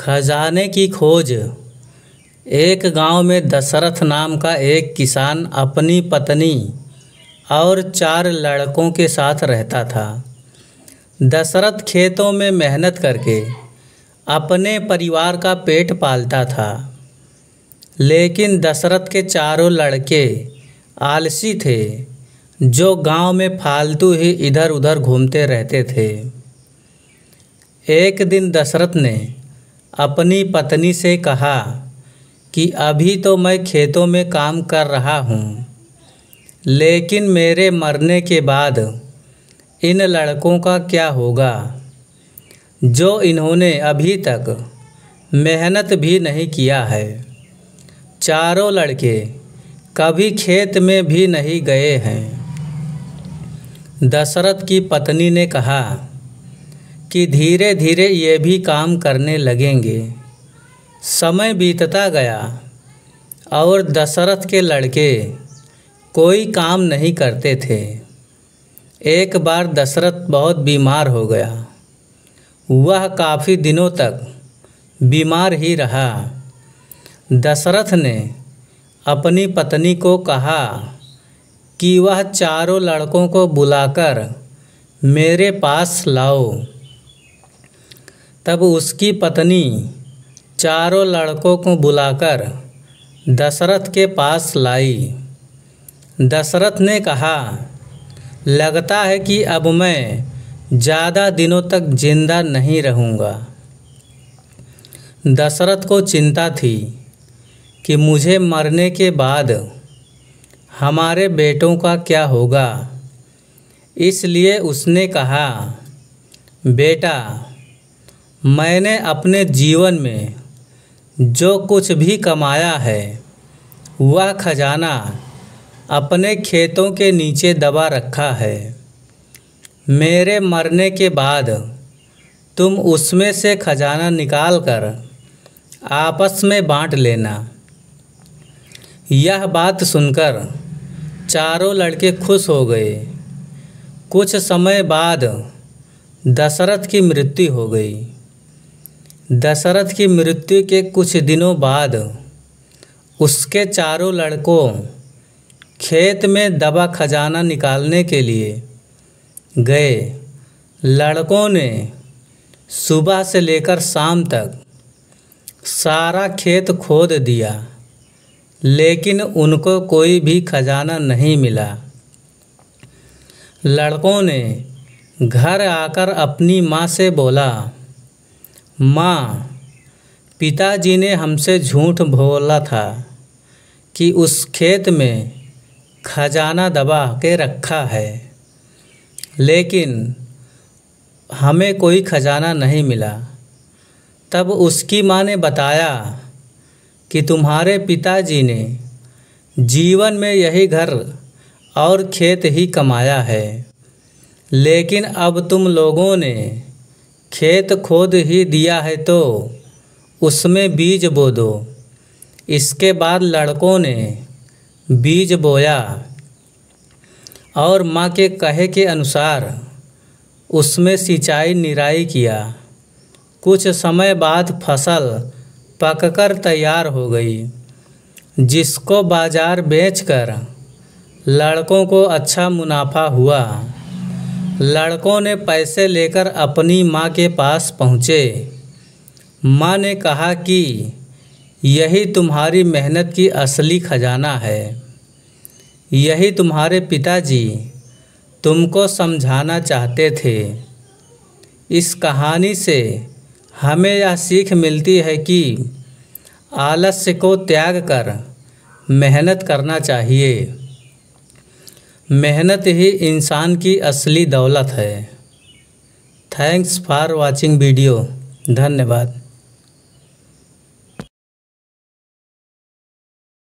खजाने की खोज। एक गांव में दशरथ नाम का एक किसान अपनी पत्नी और 4 लड़कों के साथ रहता था। दशरथ खेतों में मेहनत करके अपने परिवार का पेट पालता था, लेकिन दशरथ के चारों लड़के आलसी थे, जो गांव में फालतू ही इधर उधर घूमते रहते थे। एक दिन दशरथ ने अपनी पत्नी से कहा कि अभी तो मैं खेतों में काम कर रहा हूँ, लेकिन मेरे मरने के बाद इन लड़कों का क्या होगा, जो इन्होंने अभी तक मेहनत भी नहीं किया है। चारों लड़के कभी खेत में भी नहीं गए हैं। दशरथ की पत्नी ने कहा कि धीरे धीरे ये भी काम करने लगेंगे। समय बीतता गया और दशरथ के लड़के कोई काम नहीं करते थे। एक बार दशरथ बहुत बीमार हो गया। वह काफ़ी दिनों तक बीमार ही रहा। दशरथ ने अपनी पत्नी को कहा कि वह चारों लड़कों को बुलाकर मेरे पास लाओ। तब उसकी पत्नी चारों लड़कों को बुलाकर दशरथ के पास लाई। दशरथ ने कहा, लगता है कि अब मैं ज़्यादा दिनों तक जिंदा नहीं रहूँगा। दशरथ को चिंता थी कि मुझे मरने के बाद हमारे बेटों का क्या होगा। इसलिए उसने कहा, बेटा, मैंने अपने जीवन में जो कुछ भी कमाया है वह खजाना अपने खेतों के नीचे दबा रखा है। मेरे मरने के बाद तुम उसमें से खजाना निकाल कर आपस में बांट लेना। यह बात सुनकर चारों लड़के खुश हो गए। कुछ समय बाद दशरथ की मृत्यु हो गई। दशरथ की मृत्यु के कुछ दिनों बाद उसके चारों लड़कों खेत में दबा खजाना निकालने के लिए गए। लड़कों ने सुबह से लेकर शाम तक सारा खेत खोद दिया, लेकिन उनको कोई भी खजाना नहीं मिला। लड़कों ने घर आकर अपनी माँ से बोला, माँ, पिताजी ने हमसे झूठ बोला था कि उस खेत में खजाना दबा के रखा है, लेकिन हमें कोई खजाना नहीं मिला। तब उसकी माँ ने बताया कि तुम्हारे पिताजी ने जीवन में यही घर और खेत ही कमाया है, लेकिन अब तुम लोगों ने खेत खोद ही दिया है तो उसमें बीज बो दो। इसके बाद लड़कों ने बीज बोया और माँ के कहे के अनुसार उसमें सिंचाई निराई किया। कुछ समय बाद फसल पककर तैयार हो गई, जिसको बाजार बेचकर लड़कों को अच्छा मुनाफा हुआ। लड़कों ने पैसे लेकर अपनी माँ के पास पहुँचे। माँ ने कहा कि यही तुम्हारी मेहनत की असली खजाना है। यही तुम्हारे पिताजी तुमको समझाना चाहते थे। इस कहानी से हमें यह सीख मिलती है कि आलस्य को त्याग कर मेहनत करना चाहिए। मेहनत ही इंसान की असली दौलत है। Thanks for watching video. धन्यवाद।